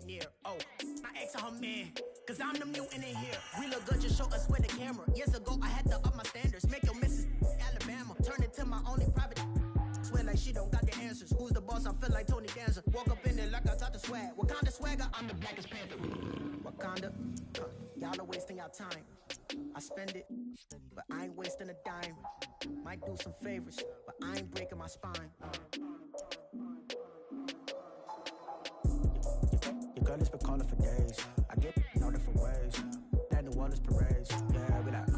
near. Oh, I asked her man, cause I'm the mutant in here. We look good, just show us where the camera. Years ago, I had to up my standards. Make your Mrs. Alabama. Turn it to my only private. Swear like she don't got the answers. Who's the boss? I feel like Tony Danza. Walk up in there like I taught the swag. Wakanda swagger, I'm the blackest panther. Wakanda, y'all are wasting your time. I spend it, but I ain't wasting a dime. Might do some favors, but I ain't breaking my spine. Your girl has been calling for days. I get in all different ways. That New Orleans parades. Yeah, we like,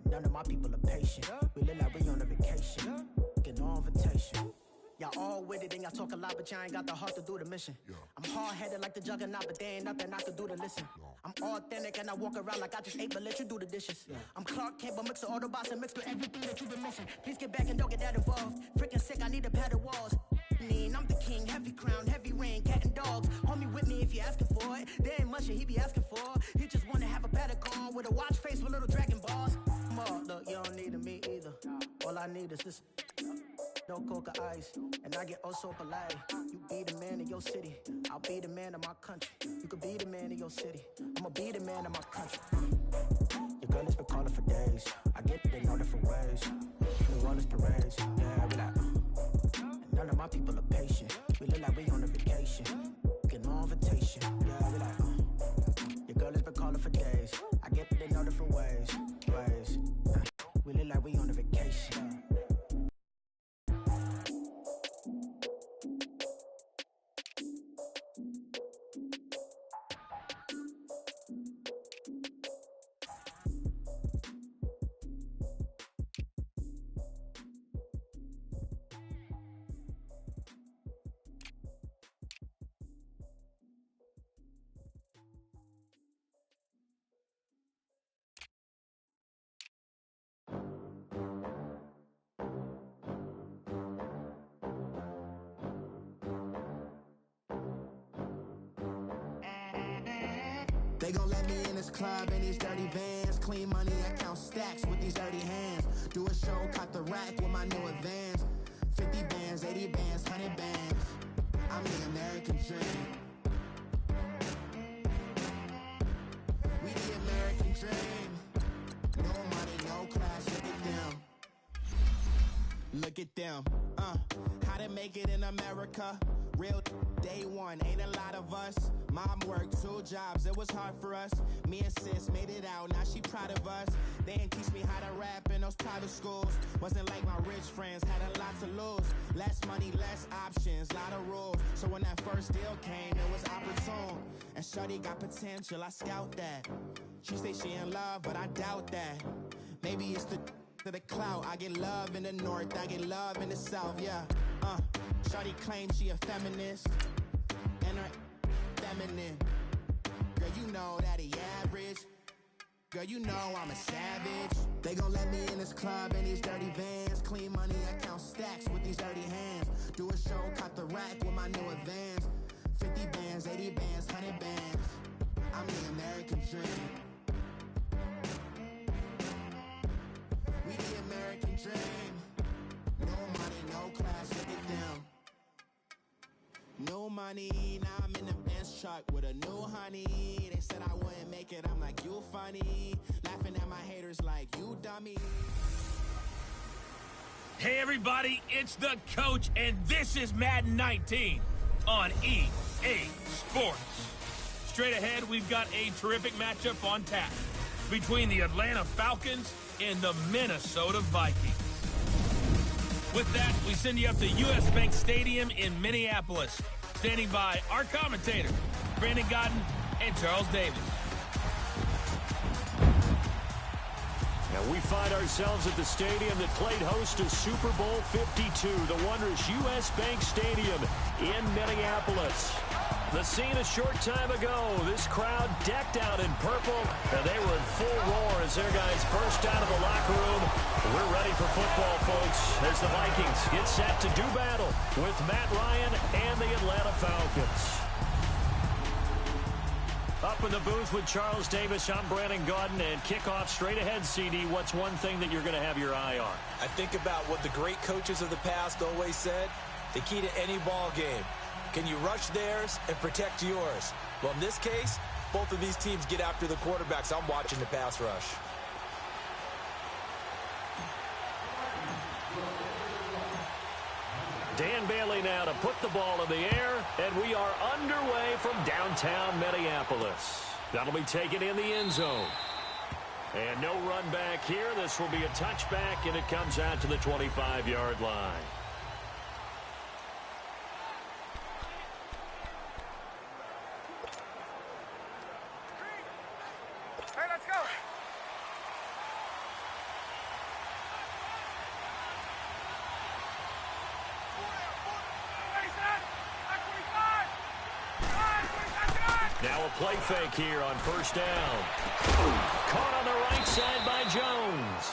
none of my people are patient. We look like we on a vacation. Get no invitation. Y'all all with it and y'all talk a lot, but y'all ain't got the heart to do the mission. I'm hard-headed like the juggernaut, but there ain't nothing I can do to listen. I'm authentic and I walk around like I just ate, but let you do the dishes. I'm Clark Kent, but mix the Autobots and mix with everything that you've been missing. Please get back and don't get that involved. Freaking sick, I need a padded walls. I'm the king, heavy crown, heavy rain, cat and dogs. Homie with me if you're asking for it. There ain't much that he be asking for. He just wanna have a paddock on with a watch face with little dragon balls. Look, you don't need me either. All I need is this. No coca ice, and I get oh so polite. You be the man of your city, I'll be the man of my country. You could be the man of your city, I'ma be the man of my country. Your girl has been calling for days. I get it in all different ways. New Orleans parades, yeah, we like. And none of my people are patient. We look like we on a vacation. Get no invitation, yeah, we like. Your girl has been calling for days. I get it in all different ways. We look like we on a vacation. They gon' let me in this club in these dirty vans. Clean money, I count stacks with these dirty hands. Do a show, cut the rack with my new advance. 50 bands, 80 bands, 100 bands. I'm the American dream. We the American dream. No money, no class, look at them. Look at them, how to make it in America. Real day one, ain't a lot of us. Mom worked 2 jobs, it was hard for us. Me and sis made it out, now she proud of us. They didn't teach me how to rap in those private schools. Wasn't like my rich friends, had a lot to lose. Less money, less options, lot of rules. So when that first deal came, it was opportune. And shorty got potential, I scout that. She say she in love, but I doubt that. Maybe it's the to the clout. I get love in the north, I get love in the south, yeah. Shorty claims she a feminist, and her feminine. Girl, you know that he average. Girl, you know I'm a savage. They gon' let me in this club in these dirty vans. Clean money, I count stacks with these dirty hands. Do a show, cut the rack with my new advance. 50 bands, 80 bands, 100 bands. I'm the American dream. We the American dream. No money, no class, look at them. No money, now I'm in the Benz truck with a new honey. They said I wouldn't make it, I'm like, you funny. Laughing at my haters like, you dummy. Hey everybody, it's the coach, and this is Madden 19 on EA Sports. Straight ahead, we've got a terrific matchup on tap between the Atlanta Falcons and the Minnesota Vikings. With that, we send you up to US Bank Stadium in Minneapolis. Standing by our commentators, Brandon Godden and Charles Davis. Now we find ourselves at the stadium that played host to Super Bowl 52, the wondrous US Bank Stadium in Minneapolis. The scene a short time ago, this crowd decked out in purple, and they were in full roar as their guys burst out of the locker room. We're ready for football, folks, as the Vikings get set to do battle with Matt Ryan and the Atlanta Falcons. Up in the booth with Charles Davis, I'm Brandon Gaudin, and kickoff straight ahead, CD. What's one thing that you're going to have your eye on? I think about what the great coaches of the past always said. The key to any ball game Can you rush theirs and protect yours? Well, in this case, both of these teams get after the quarterbacks. I'm watching the pass rush. Dan Bailey now to put the ball in the air, and we are underway from downtown Minneapolis. That'll be taken in the end zone. And no run back here. This will be a touchback, and it comes out to the 25-yard line. Hey, let's go. Now a play fake here on first down. Caught on the right side by Jones.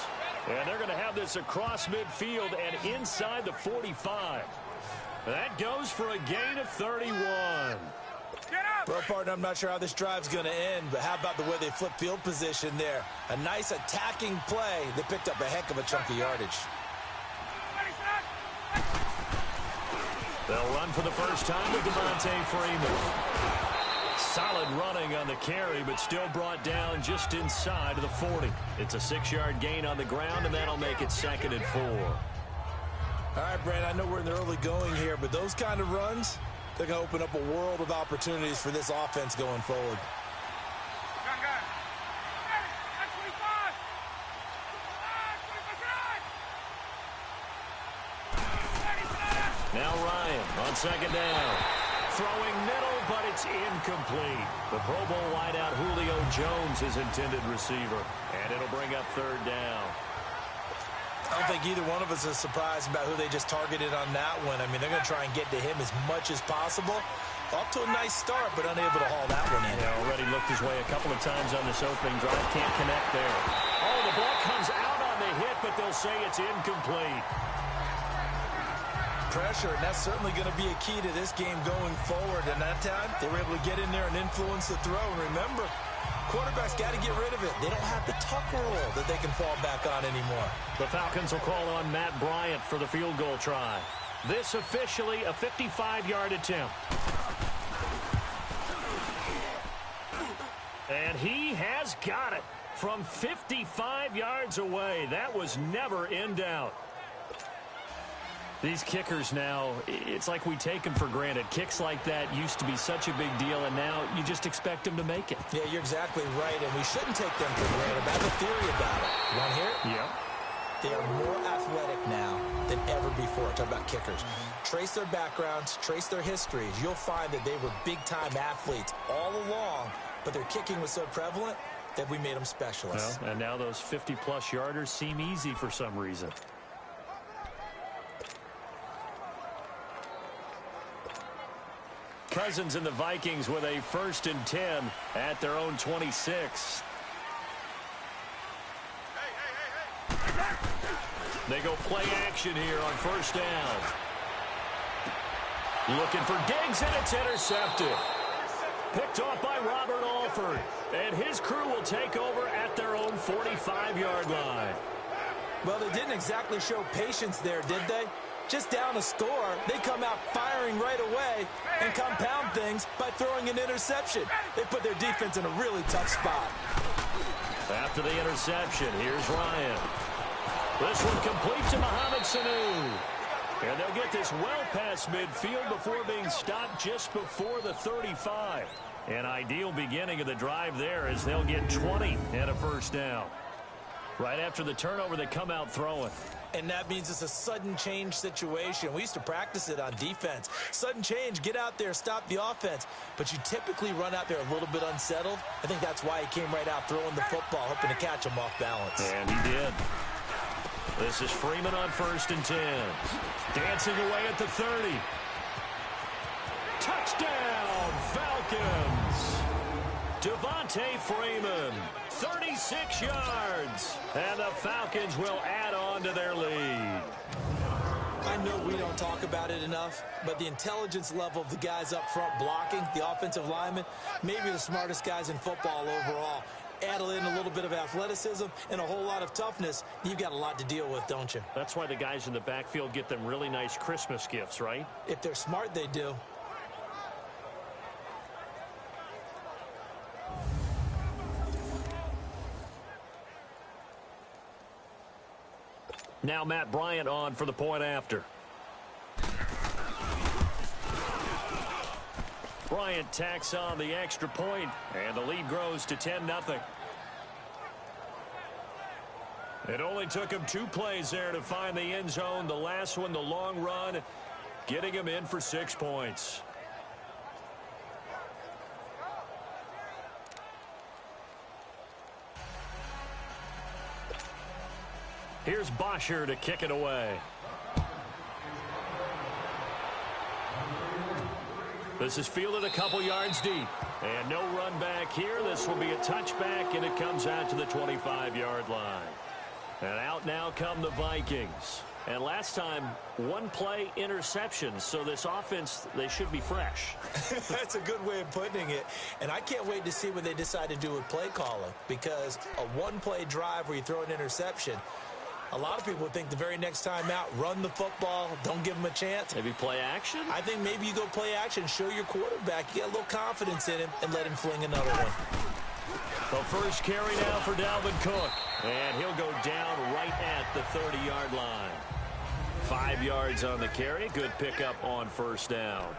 And they're going to have this across midfield and inside the 45. That goes for a gain of 31. Well, partner, I'm not sure how this drive's going to end, but how about the way they flip field position there? A nice attacking play. They picked up a heck of a chunk of yardage. They'll run for the first time with Devontae Freeman. Solid running on the carry, but still brought down just inside of the 40. It's a 6-yard gain on the ground, and that'll make it 2nd and 4. All right, Brandon, I know we're in the early going here, but those kind of runs, they're going to open up a world of opportunities for this offense going forward. Now Ryan on 2nd down. Throwing middle, but it's incomplete. The Pro Bowl wideout Julio Jones is intended receiver, and it'll bring up 3rd down. I don't think either one of us is surprised about who they just targeted on that one. I mean, they're going to try and get to him as much as possible. Off to a nice start, but unable to haul that one in. Yeah, already looked his way a couple of times on this opening drive. Can't connect there. Oh, the ball comes out on the hit, but they'll say it's incomplete. Pressure, and that's certainly going to be a key to this game going forward. And that time, they were able to get in there and influence the throw. And remember, quarterbacks got to get rid of it. They don't have the tuck roll that they can fall back on anymore. The Falcons will call on Matt Bryant for the field goal try. This officially a 55-yard attempt. And he has got it from 55 yards away. That was never in doubt. These kickers now, it's like we take them for granted. Kicks like that used to be such a big deal, and now you just expect them to make it. Yeah, you're exactly right, and we shouldn't take them for granted. I have a theory about it. You want to hear it? Yeah. They are more athletic now than ever before. Talk about kickers. Trace their backgrounds, trace their histories. You'll find that they were big-time athletes all along, but their kicking was so prevalent that we made them specialists. Well, and now those 50-plus yarders seem easy for some reason. Cousins and the Vikings with a 1st and 10 at their own 26. They go play action here on 1st down. Looking for Diggs, and it's intercepted. Picked off by Robert Alford. And his crew will take over at their own 45-yard line. Well, they didn't exactly show patience there, did they? Just down a score, they come out firing right away and compound things by throwing an interception. They put their defense in a really tough spot. After the interception, here's Ryan. This one complete to Mohamed Sanu. And they'll get this well past midfield before being stopped just before the 35. An ideal beginning of the drive there as they'll get 20 and a 1st down. Right after the turnover, they come out throwing. And that means it's a sudden change situation. We used to practice it on defense. Sudden change, get out there, stop the offense. But you typically run out there a little bit unsettled. I think that's why he came right out throwing the football, hoping to catch him off balance. And he did. This is Freeman on 1st and 10. Dancing away at the 30. Touchdown, Falcons. Devontae Freeman, 36 yards. And the Falcons will add on to their lead. I know we don't talk about it enough, but the intelligence level of the guys up front blocking, the offensive linemen, maybe the smartest guys in football overall. Add in a little bit of athleticism and a whole lot of toughness, you've got a lot to deal with, don't you? That's why the guys in the backfield get them really nice Christmas gifts, right? If they're smart, they do. Now Matt Bryant on for the point after. Bryant tacks on the extra point, and the lead grows to 10-0. It only took him 2 plays there to find the end zone. The last one, the long run, getting him in for 6 points. Here's Bosher to kick it away. This is fielded a couple yards deep. And no run back here. This will be a touchback, and it comes out to the 25-yard line. And out now come the Vikings. And last time, 1 play interception. So this offense, they should be fresh. That's a good way of putting it. And I can't wait to see what they decide to do with play calling. Because a 1-play drive where you throw an interception, a lot of people would think the very next time out, run the football, don't give them a chance. Maybe play action? I think maybe you go play action, show your quarterback, you get a little confidence in him, and let him fling another one. The first carry now for Dalvin Cook. And he'll go down right at the 30-yard line. 5 yards on the carry. Good pickup on first down.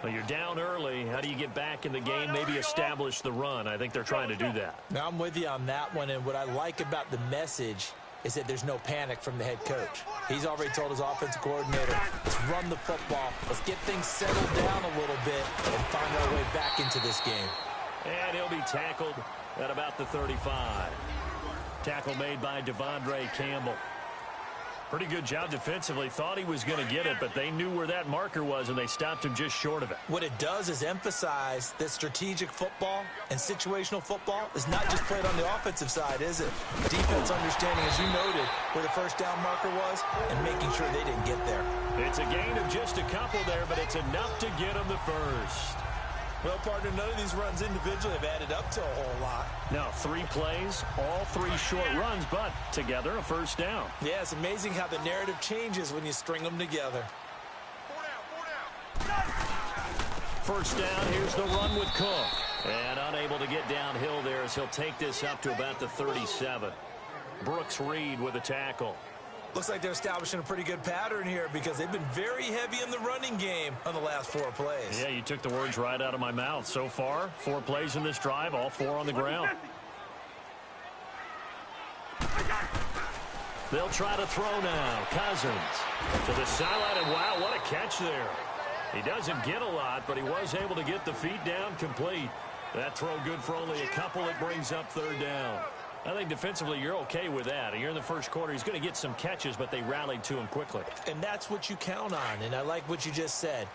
Well, you're down early. How do you get back in the game? Maybe establish the run. I think they're trying to do that. Now, I'm with you on that one, and what I like about the message is that there's no panic from the head coach. He's already told his offensive coordinator, let's run the football. Let's get things settled down a little bit and find our way back into this game. And he'll be tackled at about the 35. Tackle made by Devondre Campbell. Pretty good job defensively. Thought he was going to get it, but they knew where that marker was, and they stopped him just short of it. What it does is emphasize that strategic football and situational football is not just played on the offensive side, is it? Defense understanding, as you noted, where the first down marker was and making sure they didn't get there. It's a gain of just a couple there, but it's enough to get them the first. Well, partner, none of these runs individually have added up to a whole lot. Now, 3 plays, all 3 short runs, but together a first down. Yeah, it's amazing how the narrative changes when you string them together. First down, here's the run with Cook. And unable to get downhill there as he'll take this up to about the 37. Brooks Reed with a tackle. Looks like they're establishing a pretty good pattern here because they've been very heavy in the running game on the last 4 plays. Yeah, you took the words right out of my mouth. So far, 4 plays in this drive, all 4 on the ground. They'll try to throw now. Cousins to the sideline, and wow, what a catch there. He doesn't get a lot, but he was able to get the feet down complete. That throw good for only a couple. It brings up 3rd down. I think defensively you're okay with that. Here in the first quarter, he's going to get some catches, but they rallied to him quickly. And that's what you count on, and I like what you just said.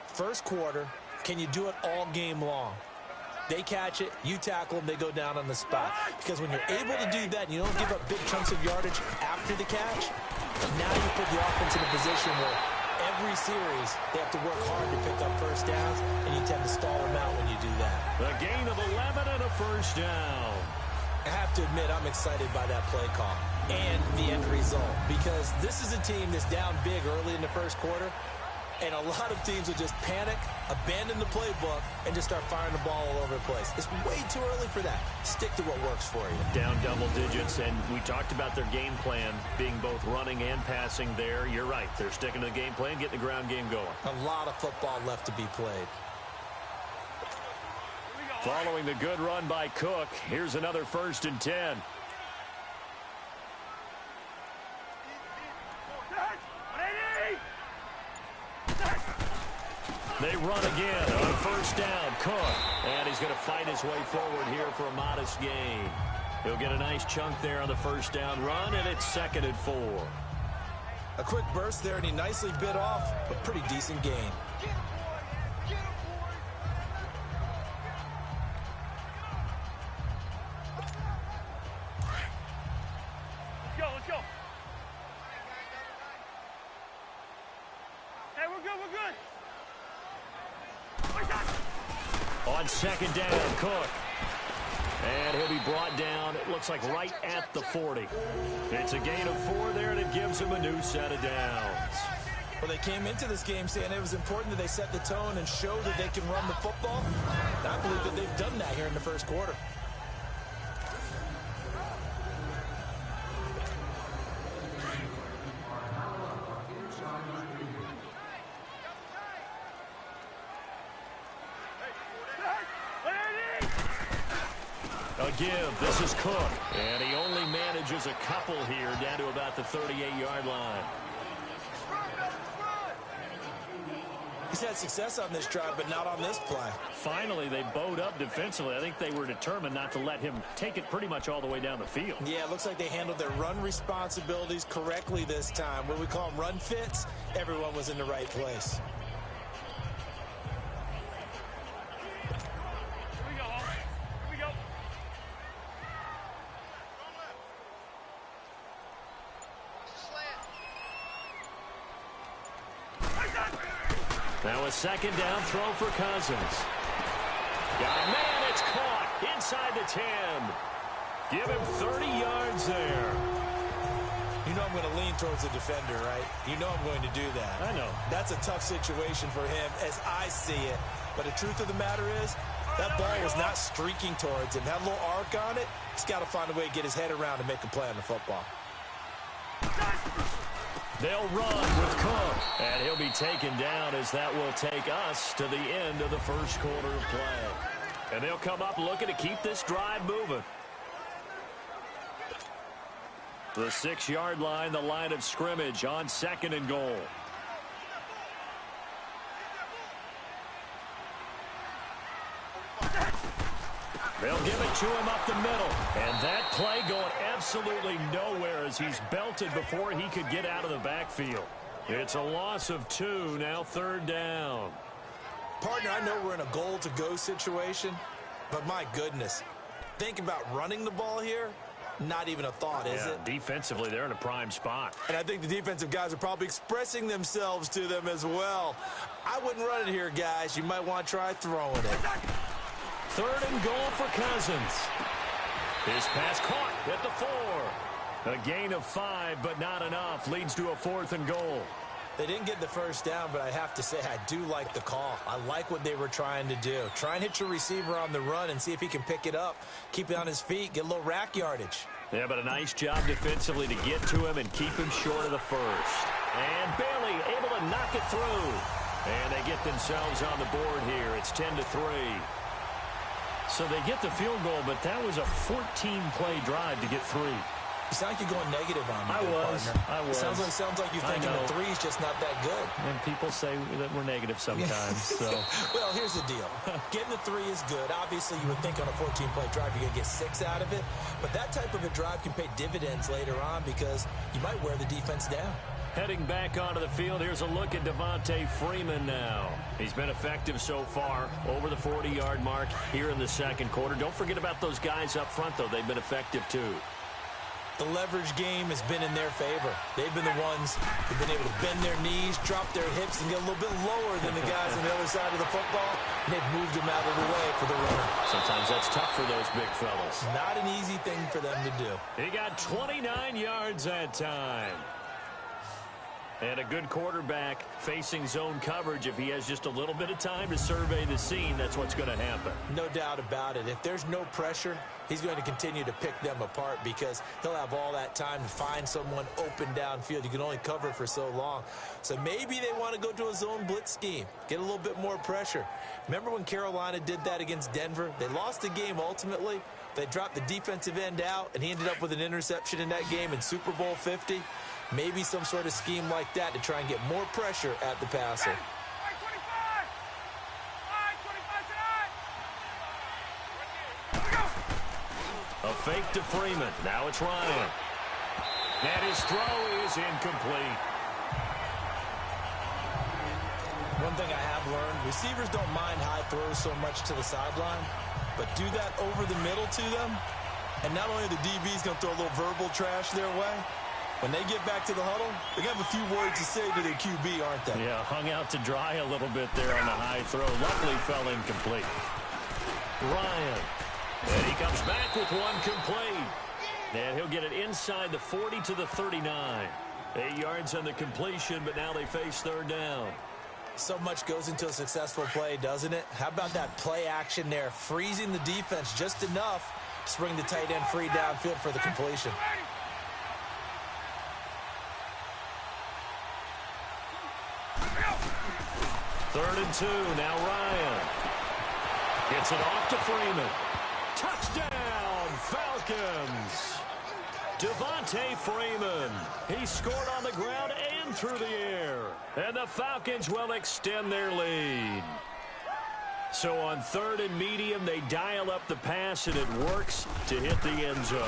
First quarter, can you do it all game long? They catch it, you tackle them, they go down on the spot. Because when you're able to do that and you don't give up big chunks of yardage after the catch, now you put the offense in a position where every series they have to work hard to pick up first downs, and you tend to stall them out when you do that. A gain of 11 and a first down. I have to admit, I'm excited by that play call and the end result because this is a team that's down big early in the first quarter, and a lot of teams will just panic, abandon the playbook, and just start firing the ball all over the place. It's way too early for that. Stick to what works for you. Down double digits, and we talked about their game plan being both running and passing there. You're right. They're sticking to the game plan, getting the ground game going. A lot of football left to be played. Following the good run by Cook, here's another 1st and 10. They run again on 1st down. Cook, and he's going to fight his way forward here for a modest gain. He'll get a nice chunk there on the 1st down run, and it's 2nd and 4. A quick burst there, and he nicely bit off a pretty decent gain. Let's go. Hey, we're good. On 2nd down, Cook. And he'll be brought down, it looks like right at the 40. It's a gain of 4 there, and it gives him a new set of downs. Well, they came into this game saying it was important that they set the tone and show that they can run the football. And I believe that they've done that here in the first quarter. A give. This is Cook. And he only manages a couple here down to about the 38-yard line. He's had success on this drive, but not on this play. Finally, they bowed up defensively. I think they were determined not to let him take it pretty much all the way down the field. Yeah, it looks like they handled their run responsibilities correctly this time. What we call them run fits, everyone was in the right place. Now a second down throw for Cousins. Got a man, it's caught inside the 10. Give him 30 yards there. You know I'm going to lean towards the defender, right? You know I'm going to do that. I know. That's a tough situation for him as I see it. But the truth of the matter is, that ball was not streaking towards him. That little arc on it, he's got to find a way to get his head around and make a play on the football. They'll run with Cook, and he'll be taken down as that will take us to the end of the first quarter of play. And they'll come up looking to keep this drive moving. The 6-yard line, the line of scrimmage on 2nd and goal. They'll give it to him up the middle. And that play going absolutely nowhere as he's belted before he could get out of the backfield. It's a loss of 2, now 3rd down. Partner, I know we're in a goal-to-go situation, but my goodness, think about running the ball here. Not even a thought, is it? Defensively, they're in a prime spot. And I think the defensive guys are probably expressing themselves to them as well. I wouldn't run it here, guys. You might want to try throwing it. 3rd and goal for Cousins. His pass caught at the 4. A gain of 5, but not enough. Leads to a 4th and goal. They didn't get the first down, but I have to say I do like the call. I like what they were trying to do. Try and hit your receiver on the run and see if he can pick it up. Keep it on his feet. Get a little rack yardage. Yeah, but a nice job defensively to get to him and keep him short of the first. And barely able to knock it through. And they get themselves on the board here. It's 10-3. So they get the field goal, but that was a 14-play drive to get 3. You sound like you're going negative on me. I was. Sounds like you're thinking the 3's just not that good. And people say that we're negative sometimes. So. Well, here's the deal. Getting the 3 is good. Obviously, you would think on a 14-play drive you're going to get 6 out of it. But that type of a drive can pay dividends later on because you might wear the defense down. Heading back onto the field, here's a look at Devontae Freeman now. He's been effective so far, over the 40-yard mark here in the second quarter. Don't forget about those guys up front, though. They've been effective, too. The leverage game has been in their favor. They've been the ones who've been able to bend their knees, drop their hips, and get a little bit lower than the guys on the other side of the football, and they've moved them out of the way for the runner. Sometimes that's tough for those big fellas. Not an easy thing for them to do. He got 29 yards that time. And a good quarterback facing zone coverage. If he has just a little bit of time to survey the scene, that's what's going to happen. No doubt about it. If there's no pressure, he's going to continue to pick them apart because he'll have all that time to find someone open downfield. You can only cover for so long. So maybe they want to go to a zone blitz scheme, get a little bit more pressure. Remember when Carolina did that against Denver? They lost the game ultimately. They dropped the defensive end out, and he ended up with an interception in that game in Super Bowl 50. Maybe some sort of scheme like that to try and get more pressure at the passer. A fake to Freeman. Now it's Ryan. And his throw is incomplete. One thing I have learned, receivers don't mind high throws so much to the sideline, but do that over the middle to them, and not only the DB's going to throw a little verbal trash their way, when they get back to the huddle, they're going to have a few words to say to their QB, aren't they? Yeah, hung out to dry a little bit there on the high throw. Luckily fell incomplete. Ryan. And he comes back with one complete. And he'll get it inside the 40 to the 39. 8 yards on the completion, but now they face 3rd down. So much goes into a successful play, doesn't it? How about that play action there? Freezing the defense just enough to bring the tight end free downfield for the completion. 3rd and 2. Now Ryan. Gets it off to Freeman. Touchdown! Falcons. Devontae Freeman. He scored on the ground and through the air. And the Falcons will extend their lead. So on 3rd and medium, they dial up the pass, and it works to hit the end zone.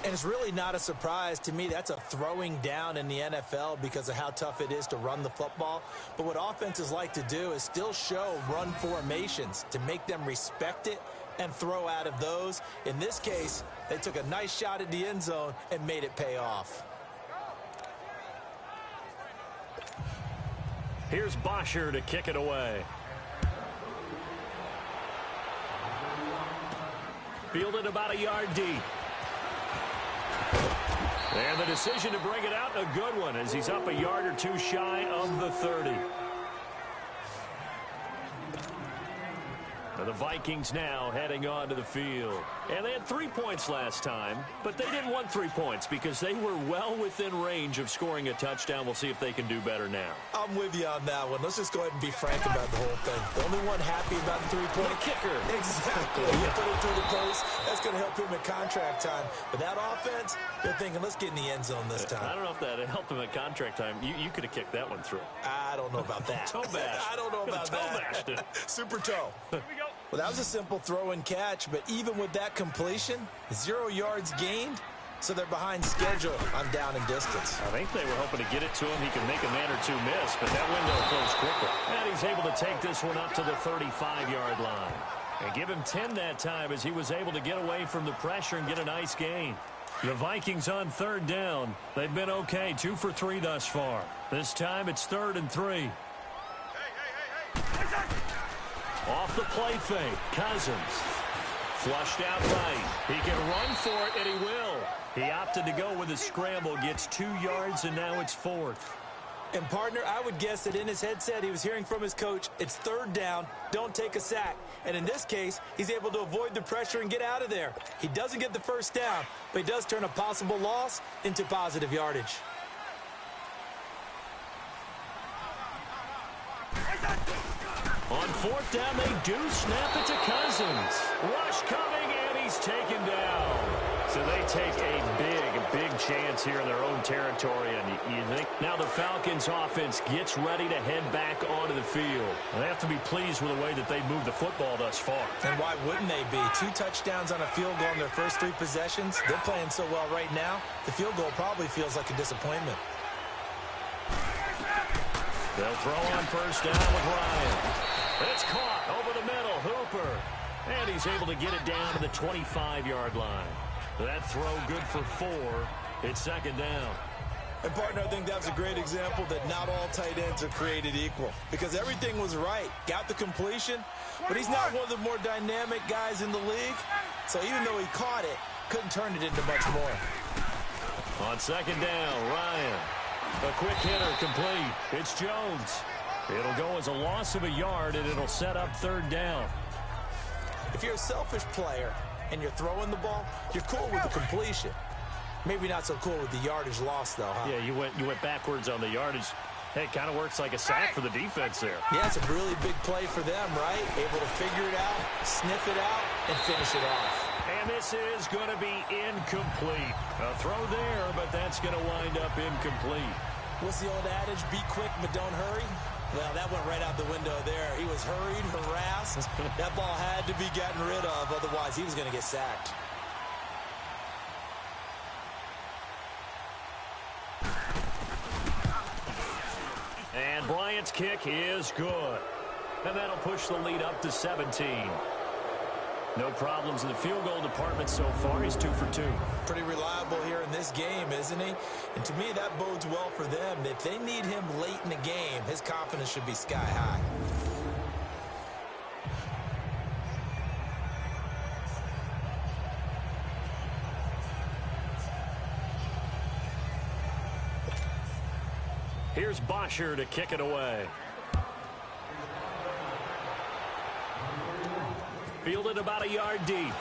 And it's really not a surprise to me. That's a throwing down in the NFL because of how tough it is to run the football. But what offenses like to do is still show run formations to make them respect it and throw out of those. In this case, they took a nice shot at the end zone and made it pay off. Here's Bosher to kick it away. Fielded about a yard deep. And the decision to bring it out, a good one, as he's up a yard or two shy of the 30. The Vikings now heading onto the field. And they had 3 points last time, but they didn't want 3 points because they were well within range of scoring a touchdown. We'll see if they can do better now. I'm with you on that one. Let's just go ahead and be frank about the whole thing. The only one happy about the three-point kicker. Exactly. You put it through the post. That's going to help him at contract time. But that offense, they're thinking, let's get in the end zone this time. I don't know if that helped him at contract time. You could have kicked that one through. I don't know about that. Toe bash. I don't know about toe bashed it. Super toe. Here we go. Well, that was a simple throw and catch, but even with that completion, 0 yards gained, so they're behind schedule on down and distance. I think they were hoping to get it to him. He can make a man or two miss, but that window closed quickly. And he's able to take this one up to the 35-yard line. And give him 10 that time as he was able to get away from the pressure and get a nice gain. The Vikings on 3rd down. They've been okay, 2 for 3 thus far. This time it's 3rd and 3. Off the play fake, Cousins. Flushed out right. He can run for it, and he will. He opted to go with a scramble, gets 2 yards, and now it's 4th. And, partner, I would guess that in his headset he was hearing from his coach, it's 3rd down, don't take a sack. And in this case, he's able to avoid the pressure and get out of there. He doesn't get the first down, but he does turn a possible loss into positive yardage. On 4th down, they do snap it to Cousins. Rush coming, and he's taken down. So they take a big chance here in their own territory. And you think now the Falcons offense gets ready to head back onto the field. They have to be pleased with the way that they moved the football thus far. And why wouldn't they be? 2 touchdowns on a field goal in their first 3 possessions. They're playing so well right now, the field goal probably feels like a disappointment. They'll throw on 1st down with Ryan. It's caught over the middle. Hooper. And he's able to get it down to the 25-yard line. That throw good for 4. It's 2nd down. And, partner, I think that was a great example that not all tight ends are created equal. Because everything was right. Got the completion, but he's not one of the more dynamic guys in the league. So even though he caught it, couldn't turn it into much more. On 2nd down, Ryan. A quick hitter complete. It's Jones. It'll go as a loss of a yard, and it'll set up 3rd down. If you're a selfish player and you're throwing the ball, you're cool with the completion. Maybe not so cool with the yardage loss, though, huh? Yeah, you went backwards on the yardage. Hey, it kind of works like a sack for the defense there. Yeah, it's a really big play for them, right? Able to figure it out, sniff it out, and finish it off. And this is going to be incomplete. A throw there, but that's going to wind up incomplete. What's the old adage? Be quick, but don't hurry. Well, that went right out the window there. He was hurried, harassed. That ball had to be gotten rid of, otherwise he was going to get sacked. And Bryant's kick is good. And that'll push the lead up to 17. No problems in the field goal department so far. He's 2 for 2. Pretty reliable here in this game, isn't he? And to me, that bodes well for them. If they need him late in the game, his confidence should be sky high. Here's Bosher to kick it away. Fielded about a yard deep.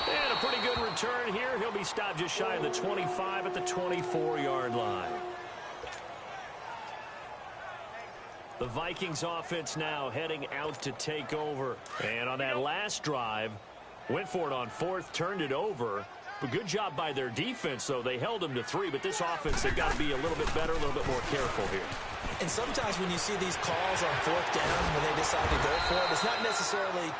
And a pretty good return here. He'll be stopped just shy of the 25 at the 24-yard line. The Vikings offense now heading out to take over. And on that last drive, Went for it on fourth, turned it over. But good job by their defense, though. They held them to 3, but this offense, they've got to be a little bit better, a little bit more careful here. And sometimes when you see these calls on fourth down, when they decide to go for it, it's not necessarily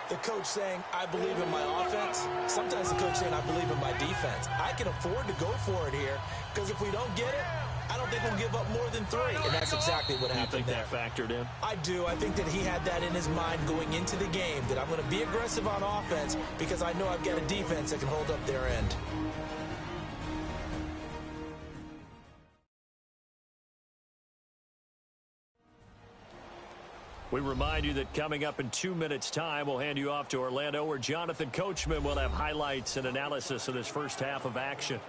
the coach saying, I believe in my offense. Sometimes the coach saying, I believe in my defense. I can afford to go for it here, because if we don't get it, I don't think we'll give up more than 3. And that's exactly what happened there. You think that factored in? I do. I think that he had that in his mind going into the game, that I'm going to be aggressive on offense because I know I've got a defense that can hold up their end. We remind you that coming up in 2 minutes' time, we'll hand you off to Orlando, where Jonathan Coachman will have highlights and analysis of this first half of action.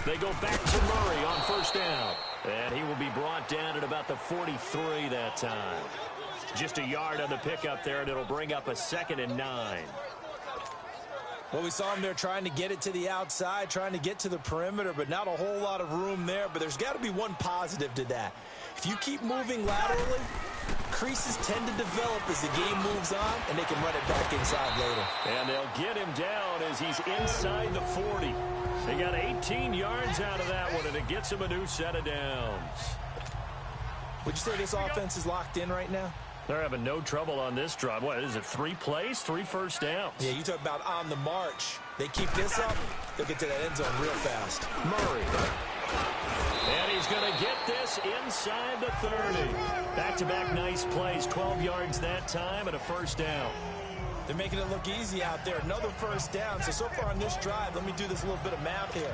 They go back to Murray on first down. And he will be brought down at about the 43 that time. Just a yard on the pickup there, and it'll bring up a 2nd and 9. Well, we saw him there trying to get it to the outside, trying to get to the perimeter, but not a whole lot of room there. But there's got to be one positive to that. If you keep moving laterally, creases tend to develop as the game moves on, and they can run it back inside later. And they'll get him down as he's inside the 40. They got 18 yards out of that one, and it gets him a new set of downs. Would you say this offense is locked in right now? They're having no trouble on this drive. What is it, 3 plays, 3 first downs? Yeah, you talk about on the march. They keep this up, they'll get to that end zone real fast. Murray. And he's going to get this inside the 30. Back-to-back nice plays, 12 yards that time and a first down. They're making it look easy out there. Another first down. So far on this drive, let me do this little bit of math here.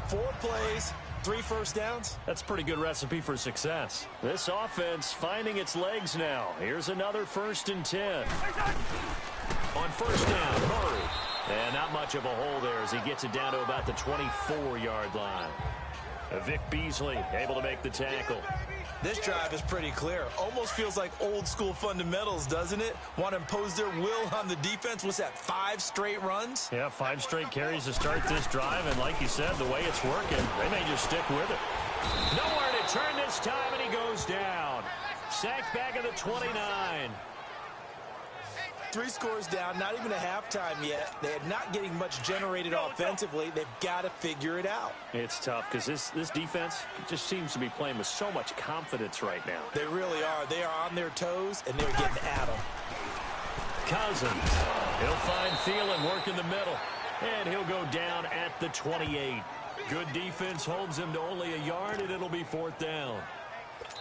4 plays, 3 first downs. That's a pretty good recipe for success. This offense finding its legs now. Here's another 1st and 10. On first down, Murray. And not much of a hole there as he gets it down to about the 24-yard line. Vic Beasley able to make the tackle. This drive is pretty clear. Almost feels like old school fundamentals, doesn't it? Want to impose their will on the defense. What's that, 5 straight runs? Yeah, 5 straight carries to start this drive. And like you said, the way it's working, they may just stick with it. Nowhere to turn this time, and he goes down. Sacked back at the 29. 3 scores down, not even a halftime yet. They are not getting much generated offensively. They've got to figure it out. It's tough because this defense just seems to be playing with so much confidence right now. They really are. They are on their toes, and they're getting at them. Cousins. He'll find Thielen work in the middle, and he'll go down at the 28. Good defense holds him to only a yard, and it'll be 4th down.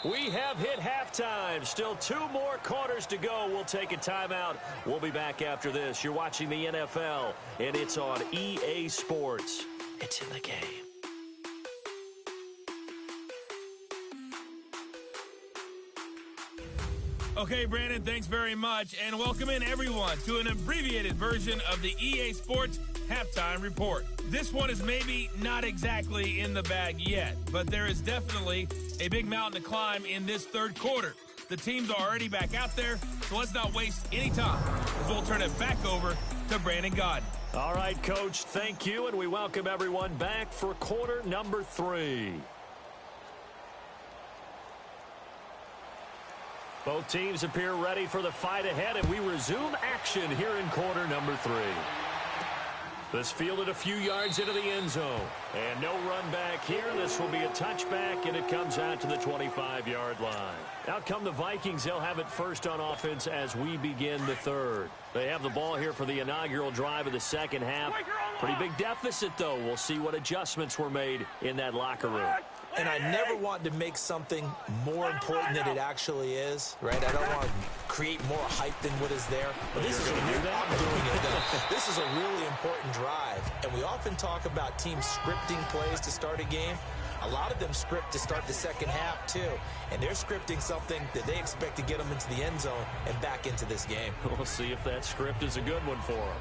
We have hit halftime. Still 2 more quarters to go. We'll take a timeout. We'll be back after this. You're watching the NFL, and it's on EA Sports. It's in the game. Okay, Brandon, thanks very much. And welcome in, everyone, to an abbreviated version of the EA Sports Halftime Report. This one is maybe not exactly in the bag yet, but there is definitely a big mountain to climb in this 3rd quarter. The teams are already back out there, so let's not waste any time, as we'll turn it back over to Brandon Godden. All right, Coach, thank you, and we welcome everyone back for quarter number 3. Both teams appear ready for the fight ahead, and we resume action here in quarter number 3. This fielded a few yards into the end zone. And no run back here. This will be a touchback, and it comes out to the 25-yard line. Out come the Vikings. They'll have it first on offense as we begin the 3rd. They have the ball here for the inaugural drive of the 2nd half. Pretty big deficit, though. We'll see what adjustments were made in that locker room. And I never want to make something more important than it actually is, right? I don't want to create more hype than what is there. But this is I'm doing it, though. This is a really important drive. And we often talk about teams scripting plays to start a game. A lot of them script to start the 2nd half, too. And they're scripting something that they expect to get them into the end zone and back into this game. We'll see if that script is a good one for them.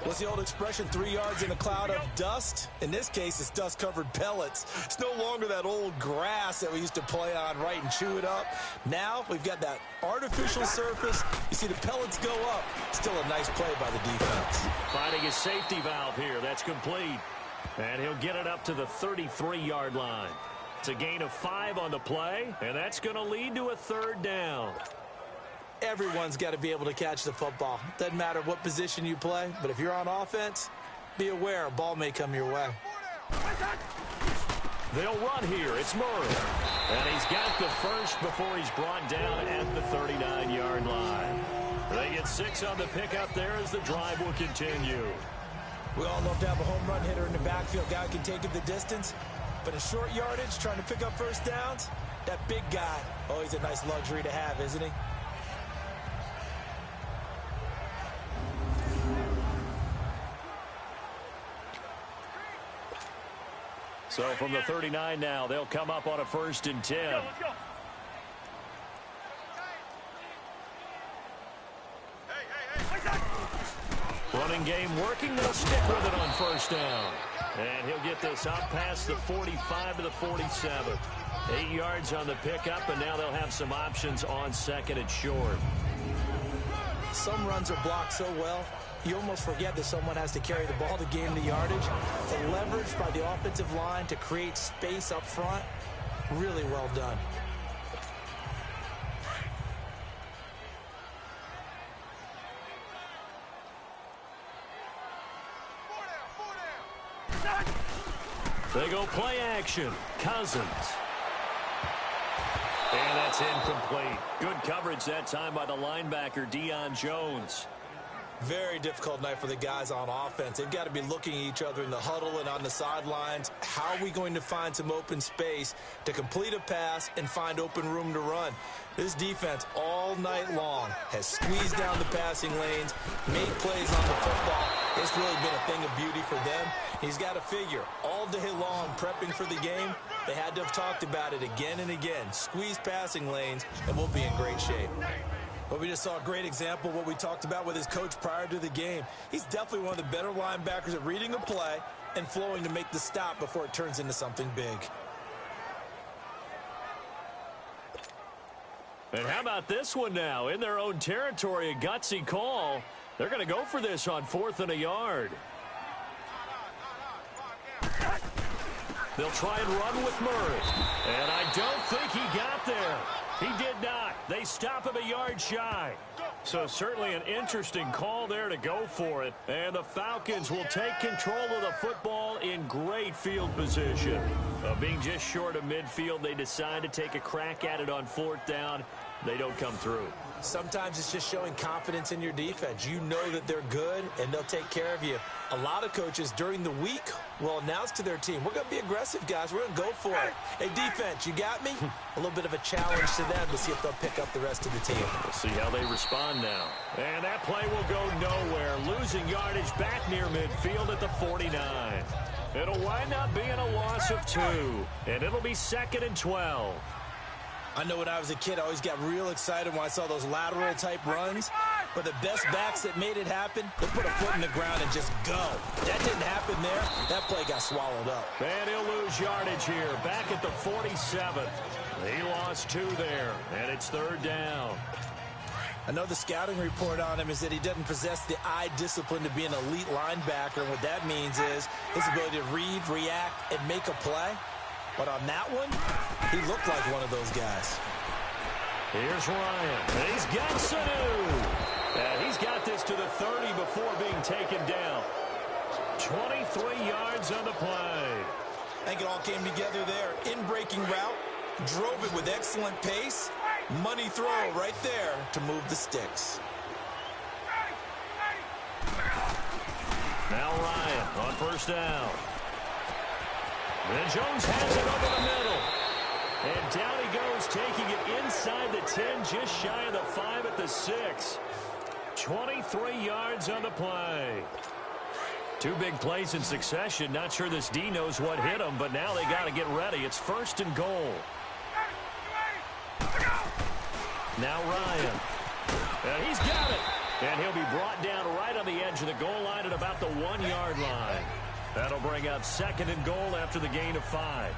What's the old expression, 3 yards in a cloud of dust? In this case, it's dust-covered pellets. It's no longer that old grass that we used to play on, right, and chew it up. Now we've got that artificial surface. You see the pellets go up. Still a nice play by the defense. Finding his safety valve here. That's complete. And he'll get it up to the 33-yard line. It's a gain of 5 on the play, and that's going to lead to a 3rd down. Everyone's got to be able to catch the football. Doesn't matter what position you play, but if you're on offense, be aware a ball may come your way. They'll run here. It's Murray. And he's got the first before he's brought down at the 39-yard line. They get 6 on the pickup there as the drive will continue. We all love to have a home run hitter in the backfield. Guy can take it the distance, but in short yardage, trying to pick up first downs, that big guy, oh, he's a nice luxury to have, isn't he? So from the 39 now, they'll come up on a 1st and 10. Let's go. Running game working. They'll stick with it on 1st down. And he'll get this up past the 45 to the 47. 8 yards on the pickup, and now they'll have some options on 2nd and short. Some runs are blocked so well, you almost forget that someone has to carry the ball to gain the yardage. The leverage by the offensive line to create space up front, really well done. They go play action. Cousins. And that's incomplete. Good coverage that time by the linebacker, Deion Jones. Very difficult night for the guys on offense. They've got to be looking at each other in the huddle and on the sidelines. How are we going to find some open space to complete a pass and find open room to run? This defense all night long has squeezed down the passing lanes, made plays on the football. It's really been a thing of beauty for them. He's got to figure all day long prepping for the game. They had to have talked about it again and again. Squeeze passing lanes, and we'll be in great shape. But we just saw a great example of what we talked about with his coach prior to the game. He's definitely one of the better linebackers at reading a play and flowing to make the stop before it turns into something big. And how about this one now? In their own territory, a gutsy call. They're going to go for this on 4th and a yard. They'll try and run with Murray. And I don't think he got there. He did not. They stop him a yard shy. So certainly an interesting call there to go for it. And the Falcons will take control of the football in great field position. Being just short of midfield, they decide to take a crack at it on 4th down. They don't come through. Sometimes it's just showing confidence in your defense. You know that they're good, and they'll take care of you. A lot of coaches during the week will announce to their team, we're going to be aggressive, guys. We're going to go for it. Hey, defense, you got me? A little bit of a challenge to them to see if they'll pick up the rest of the team. We'll see how they respond now. And that play will go nowhere. Losing yardage back near midfield at the 49. It'll wind up being a loss of 2. And it'll be 2nd and 12. I know when I was a kid, I always got real excited when I saw those lateral-type runs. But the best backs that made it happen, they put a foot in the ground and just go. That didn't happen there. That play got swallowed up. And he'll lose yardage here, back at the 47. He lost 2 there, and it's 3rd down. I know the scouting report on him is that he doesn't possess the eye discipline to be an elite linebacker. And what that means is his ability to read, react, and make a play. But on that one, he looked like one of those guys. Here's Ryan. He's got Sanu. And he's got this to the 30 before being taken down. 23 yards on the play. I think it all came together there. In-breaking route, drove it with excellent pace. Money throw right there to move the sticks. Now Ryan on 1st down. And Jones has it over the middle. And down he goes, taking it inside the 10, just shy of the 5 at the 6. 23 yards on the play. 2 big plays in succession. Not sure this D knows what hit him, but now they got to get ready. It's 1st and goal. Now Ryan. And he's got it. And he'll be brought down right on the edge of the goal line at about the 1-yard line. That'll bring up 2nd and goal after the gain of 5.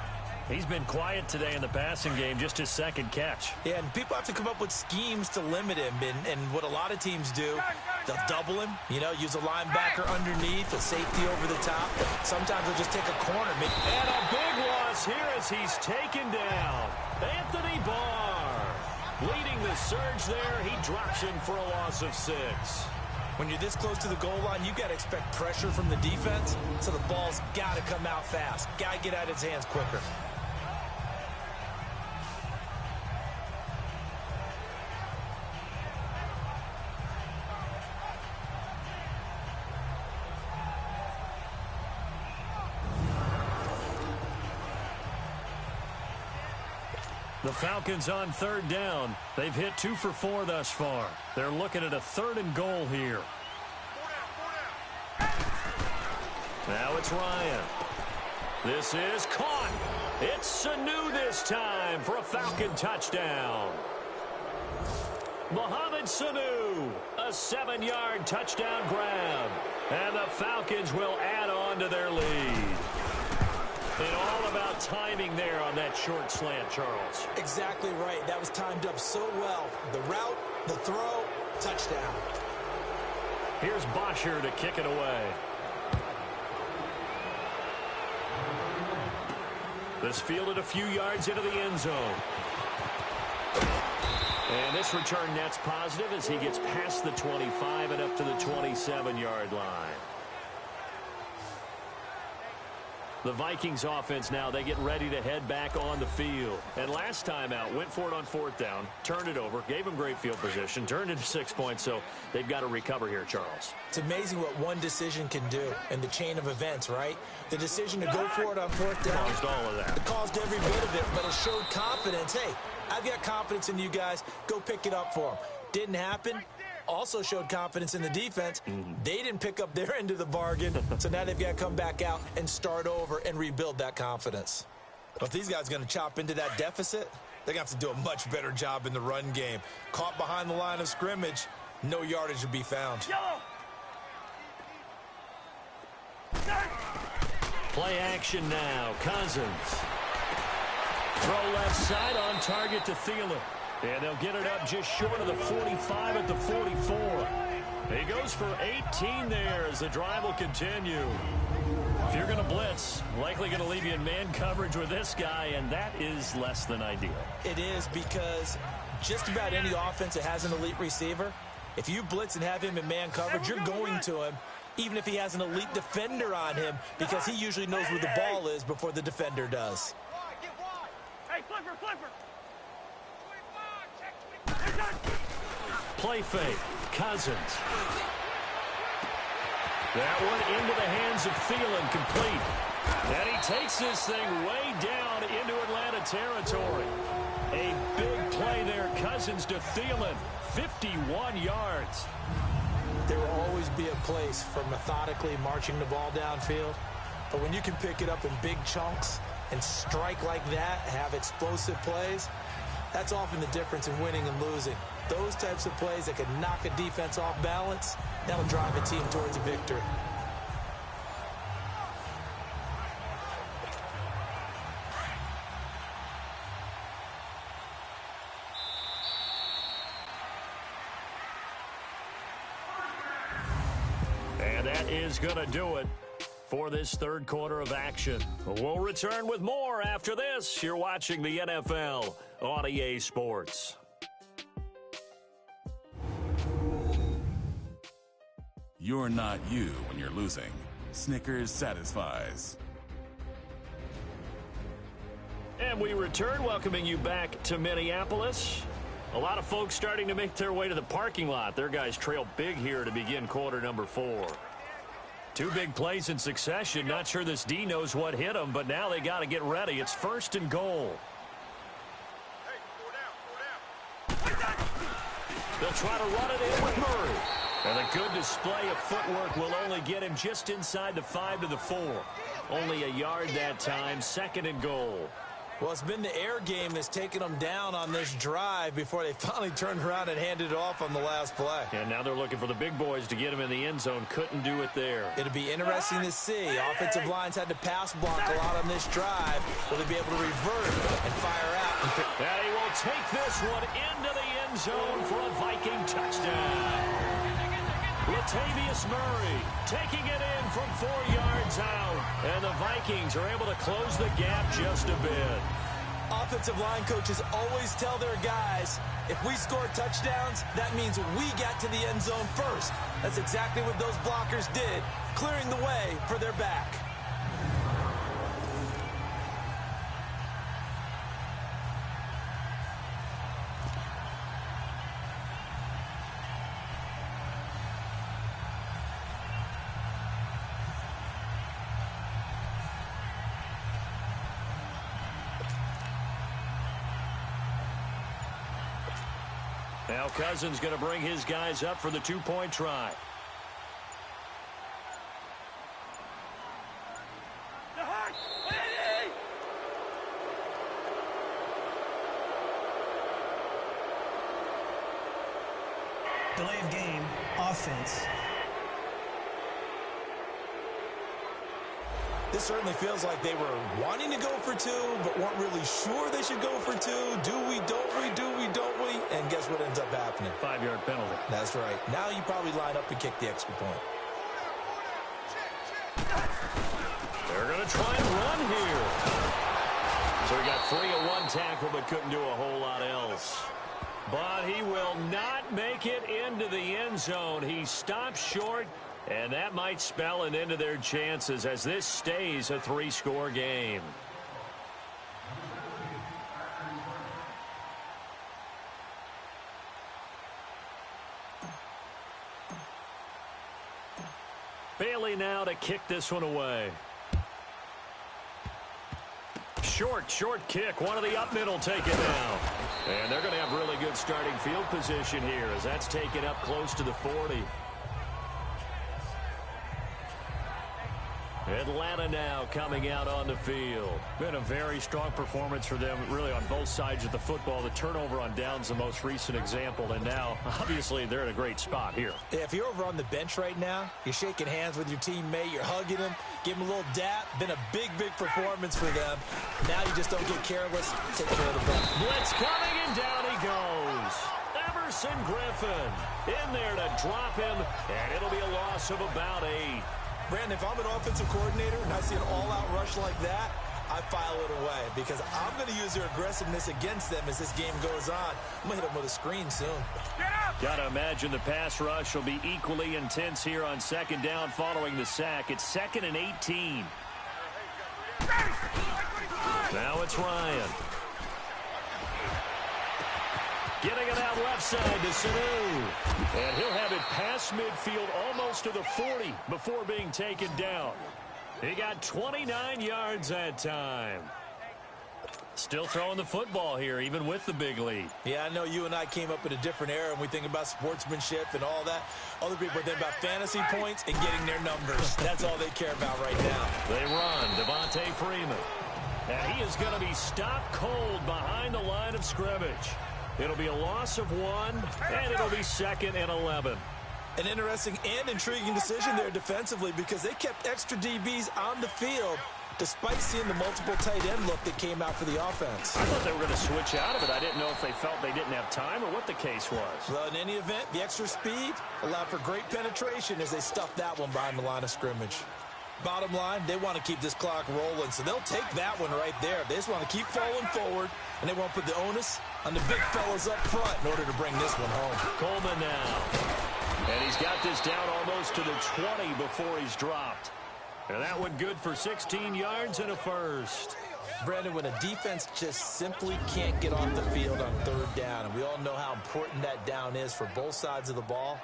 He's been quiet today in the passing game, just his 2nd catch. Yeah, and people have to come up with schemes to limit him. And what a lot of teams do, they'll double him, use a linebacker underneath, a safety over the top. Sometimes they'll just take a corner. And a big loss here as he's taken down. Anthony Barr leading the surge there. He drops him for a loss of 6. When you're this close to the goal line, you got to expect pressure from the defense, so the ball's got to come out fast. Got to get out of his hands quicker. The Falcons on 3rd down. They've hit 2 for 4 thus far. They're looking at a 3rd and goal here. Now it's Ryan. This is caught. It's Sanu this time for a Falcon touchdown. Mohamed Sanu, a 7-yard touchdown grab. And the Falcons will add on to their lead. And all about timing there on that short slant, Charles. Exactly right. That was timed up so well. The route, the throw, touchdown. Here's Bosher to kick it away. This fielded a few yards into the end zone. And this return net's positive as he gets past the 25 and up to the 27-yard line. The Vikings offense now, they get ready to head back on the field. And last time out, went for it on 4th down, turned it over, gave them great field position, turned it to 6 points, so they've got to recover here, Charles. It's amazing what one decision can do in the chain of events, right? The decision to go for it on 4th down. Caused all of that. It caused every bit of it, but it showed confidence. Hey, I've got confidence in you guys. Go pick it up for them. Didn't happen. Also showed confidence in the defense. They didn't pick up their end of the bargain, so now they've got to come back out and start over and rebuild that confidence. But if these guys are going to chop into that deficit, they're going to have to do a much better job in the run game. Caught behind the line of scrimmage, no yardage to be found. Play action now. Cousins. Throw left side on target to Thielen. And they'll get it up just short of the 45 at the 44. He goes for 18 there as the drive will continue. If you're going to blitz, likely going to leave you in man coverage with this guy, and that is less than ideal. It is, because just about any offense that has an elite receiver, if you blitz and have him in man coverage, you're going to him, even if he has an elite defender on him, because he usually knows where the ball is before the defender does. Hey, flipper. Play fake. Cousins. That one into the hands of Thielen, complete. And he takes this thing way down into Atlanta territory. A big play there. Cousins to Thielen. 51 yards. There will always be a place for methodically marching the ball downfield. But when you can pick it up in big chunks and strike like that, have explosive plays, that's often the difference in winning and losing. Those types of plays that can knock a defense off balance, that'll drive a team towards a victory. And that is going to do it for this 3rd quarter of action. We'll return with more after this. You're watching the NFL on EA Sports. You're not you when you're losing. Snickers satisfies. And we return, welcoming you back to Minneapolis. A lot of folks starting to make their way to the parking lot. Their guys trail big here to begin quarter number 4. 2 big plays in succession. Not sure this D knows what hit them, but now they got to get ready. It's 1st and goal. They'll try to run it in with Murray. And a good display of footwork will only get him just inside the 5 to the 4. Only a yard that time. 2nd and goal. Well, it's been the air game that's taken them down on this drive before they finally turned around and handed it off on the last play. And now they're looking for the big boys to get them in the end zone. Couldn't do it there. It'll be interesting to see. Offensive lines had to pass block a lot on this drive. Will they be able to revert and fire out? And he will take this one into the end zone for a Viking touchdown. Latavius Murray taking it in from 4 yards out. And the Vikings are able to close the gap just a bit. Offensive line coaches always tell their guys, if we score touchdowns, that means we got to the end zone first. That's exactly what those blockers did, clearing the way for their back. Now Cousins going to bring his guys up for the two-point try. Delay of game, offense. This certainly feels like they were wanting to go for two, but weren't really sure they should go for two. Do we, don't we, do we, don't we? And guess what ends up happening? 5-yard penalty. That's right. Now you probably line up and kick the extra point. They're going to try and run here. So he got free of one tackle, but couldn't do a whole lot else. But he will not make it into the end zone. He stops short. And that might spell an end to their chances as this stays a 3-score game. Bailey now to kick this one away. Short kick. One of the up middle take it down. And they're going to have really good starting field position here as that's taken up close to the 40. Atlanta now coming out on the field. Been a very strong performance for them, really, on both sides of the football. The turnover on downs, the most recent example, and now, obviously, they're in a great spot here. Yeah, if you're over on the bench right now, you're shaking hands with your teammate, you're hugging him, give him a little dap. Been a big performance for them. Now you just don't get careless. Take care of the ball. Blitz coming, and down he goes. Everson Griffin in there to drop him, and it'll be a loss of about 8. Brandon, if I'm an offensive coordinator and I see an all-out rush like that, I file it away because I'm going to use their aggressiveness against them as this game goes on. I'm going to hit them with a screen soon. Got to imagine the pass rush will be equally intense here on second down following the sack. It's 2nd and 18. Now it's Ryan. Getting it out left side to Sanu. And he'll have it past midfield almost to the 40 before being taken down. He got 29 yards that time. Still throwing the football here, even with the big lead. Yeah, I know you and I came up in a different era, and we think about sportsmanship and all that. Other people think about fantasy points and getting their numbers. That's all they care about right now. They run. Devontae Freeman. And he is going to be stopped cold behind the line of scrimmage. It'll be a loss of 1, and it'll be 2nd and 11. An interesting and intriguing decision there defensively because they kept extra DBs on the field despite seeing the multiple tight end look that came out for the offense. I thought they were going to switch out of it. I didn't know if they felt they didn't have time or what the case was. Well, in any event, the extra speed allowed for great penetration as they stuffed that one behind the line of scrimmage. Bottom line, they want to keep this clock rolling, so they'll take that one right there. They just want to keep falling forward, and they won't put the onus on the big fellas up front in order to bring this one home. Coleman now. And he's got this down almost to the 20 before he's dropped. And that one good for 16 yards and a first. Brandon, when a defense just simply can't get off the field on 3rd down, and we all know how important that down is for both sides of the ball,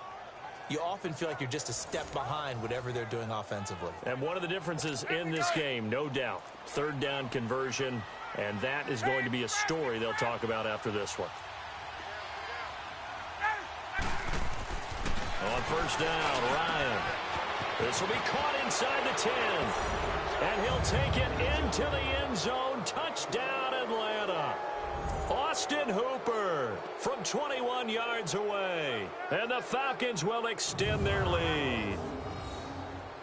you often feel like you're just a step behind whatever they're doing offensively. And one of the differences in this game, no doubt, 3rd down conversion, and that is going to be a story they'll talk about after this one. On 1st down, Ryan. This will be caught inside the 10. And he'll take it into the end zone. Touchdown, Atlanta. Austin Hooper from 21 yards away. And the Falcons will extend their lead.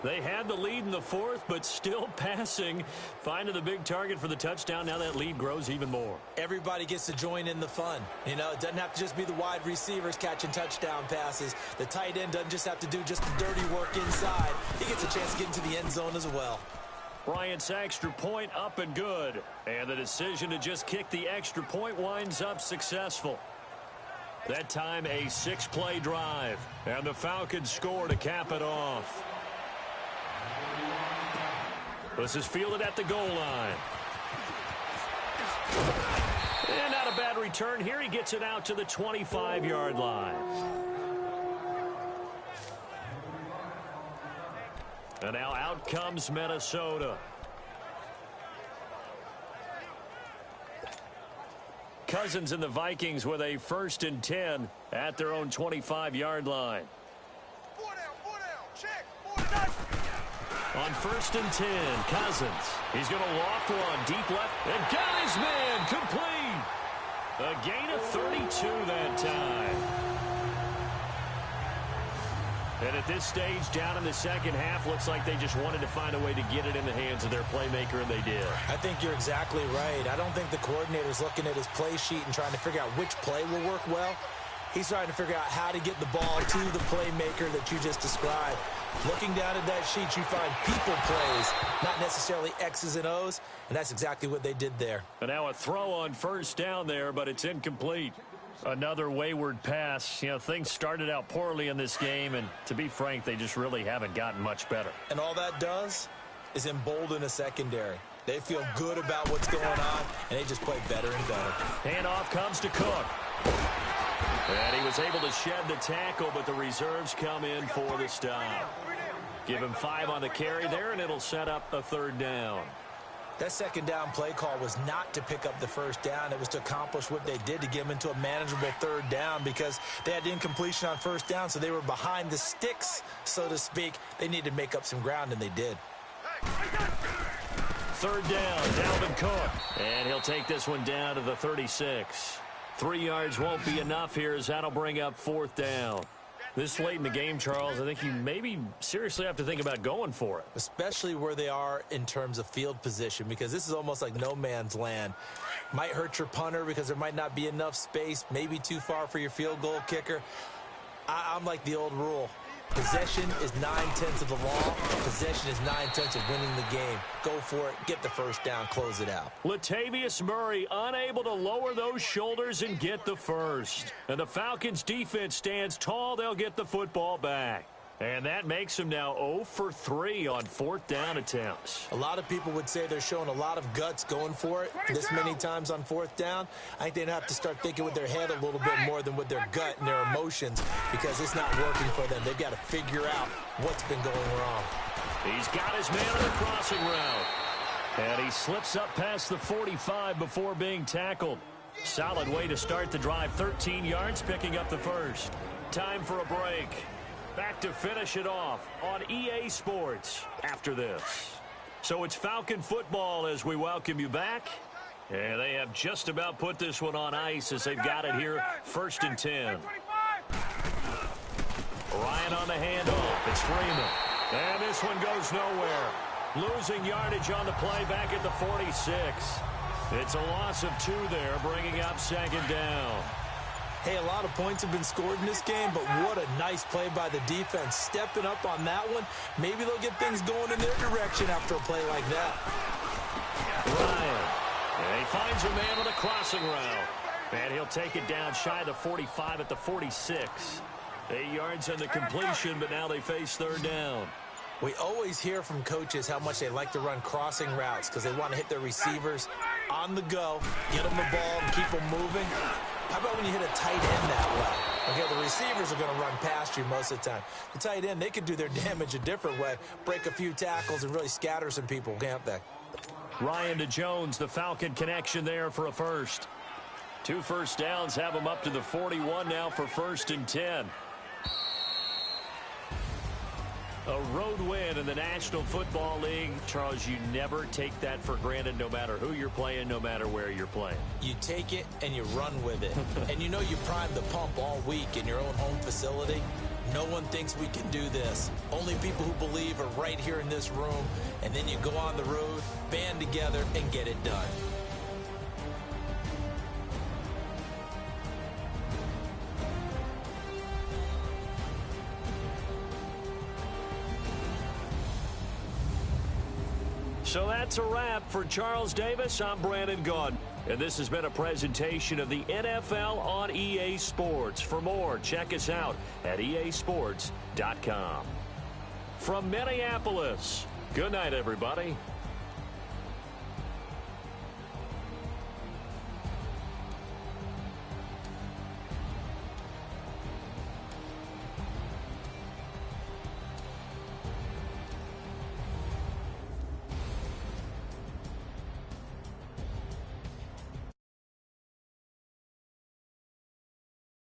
They had the lead in the fourth, but still passing. Finding the big target for the touchdown. Now that lead grows even more. Everybody gets to join in the fun. You know, it doesn't have to just be the wide receivers catching touchdown passes. The tight end doesn't just have to do just the dirty work inside. He gets a chance to get into the end zone as well. Bryant's extra point up and good. And the decision to just kick the extra point winds up successful. That time a 6-play drive. And the Falcons score to cap it off. This is fielded at the goal line. And not a bad return here. He gets it out to the 25-yard line. And now out comes Minnesota. Cousins and the Vikings with a 1st and 10 at their own 25-yard line. On 1st and 10, Cousins. He's going to loft one deep left and got his man complete. A gain of 32 that time. And at this stage, down in the second half, looks like they just wanted to find a way to get it in the hands of their playmaker, and they did. I think you're exactly right. I don't think the coordinator's looking at his play sheet and trying to figure out which play will work well. He's trying to figure out how to get the ball to the playmaker that you just described. Looking down at that sheet, you find people plays, not necessarily X's and O's, and that's exactly what they did there. And now a throw on 1st down there, but it's incomplete. Another wayward pass. You know, things started out poorly in this game, and to be frank, they just really haven't gotten much better. And all that does is embolden a secondary. They feel good about what's going on, and they just play better and better. Handoff comes to Cook. And he was able to shed the tackle, but the reserves come in for the stop. Give him 5 on the carry there, and it'll set up a 3rd down. That 2nd down play call was not to pick up the 1st down. It was to accomplish what they did to get them into a manageable 3rd down because they had incompletion on 1st down, so they were behind the sticks, so to speak. They needed to make up some ground, and they did. 3rd down, Dalvin Cook. And he'll take this one down to the 36. 3 yards won't be enough here as that'll bring up 4th down. This late in the game, Charles, I think you maybe seriously have to think about going for it. Especially where they are in terms of field position, because this is almost like no man's land. Might hurt your punter because there might not be enough space, maybe too far for your field goal kicker. I'm like the old rule. Possession is 9/10 of the law. Possession is 9/10 of winning the game. Go for it. Get the 1st down. Close it out. Latavius Murray unable to lower those shoulders and get the 1st. And the Falcons defense stands tall. They'll get the football back. And that makes them now 0 for 3 on 4th down attempts. A lot of people would say they're showing a lot of guts going for it this many times on 4th down. I think they'd have to start thinking with their head a little bit more than with their gut and their emotions because it's not working for them. They've got to figure out what's been going wrong. He's got his man on the crossing route. And he slips up past the 45 before being tackled. Solid way to start the drive. 13 yards, picking up the 1st. Time for a break. Back to finish it off on EA Sports after this. So it's Falcon football as we welcome you back. And they have just about put this one on ice as they've got it here. 1st and 10. Ryan on the handoff. It's Freeman. And this one goes nowhere. Losing yardage on the play back at the 46. It's a loss of 2 there, bringing up 2nd down. Hey, a lot of points have been scored in this game, but what a nice play by the defense. Stepping up on that one, maybe they'll get things going in their direction after a play like that. Ryan, and he finds a man on the crossing route. And he'll take it down shy of the 45 at the 46. 8 yards on the completion, but now they face 3rd down. We always hear from coaches how much they like to run crossing routes because they want to hit their receivers on the go, get them the ball, and keep them moving. How about when you hit a tight end that way? Okay, the receivers are going to run past you most of the time. The tight end, they could do their damage a different way, break a few tackles, and really scatter some people, can't they? Ryan to Jones, the Falcon connection there for a 1st. 2 first downs have them up to the 41 now for 1st and 10. A road win in the National Football League. Charles, you never take that for granted, no matter who you're playing, no matter where you're playing. You take it and you run with it. And you know you primed the pump all week in your own home facility. No one thinks we can do this. Only people who believe are right here in this room. And then you go on the road, band together, and get it done. So that's a wrap for Charles Davis. I'm Brandon Gaudin, and this has been a presentation of the NFL on EA Sports. For more, check us out at easports.com. From Minneapolis, good night, everybody.